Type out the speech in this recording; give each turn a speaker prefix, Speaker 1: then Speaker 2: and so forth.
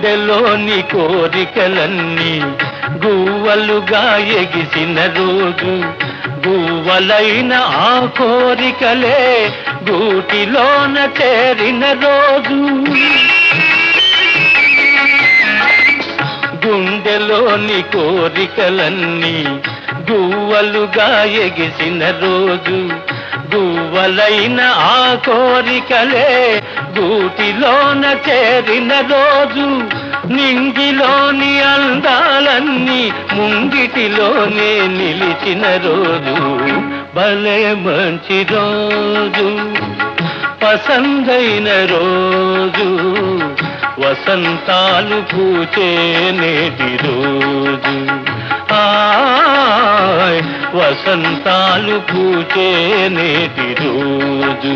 Speaker 1: గుండెలోని కోరికలన్నీ గువ్వలుగా ఎగిసిన రోజు, గువ్వలైన ఆ కోరికలే గూటిలోన చేరిన రోజు. గుండెలోని కోరికలన్నీ గువ్వలుగా ఎగిసిన రోజు, గువ్వలైన ఆ కోరికలే గూటిలోన చేరిన రోజు. నింగిలోని అందాలన్నీ ముంగిటిలోనే నిలిచిన రోజు, భలే మంచి రోజు, పసందైన రోజు, వసంతాలు పూచే నేటి రోజు. వసంతాలు పూచే నేటి రోజు.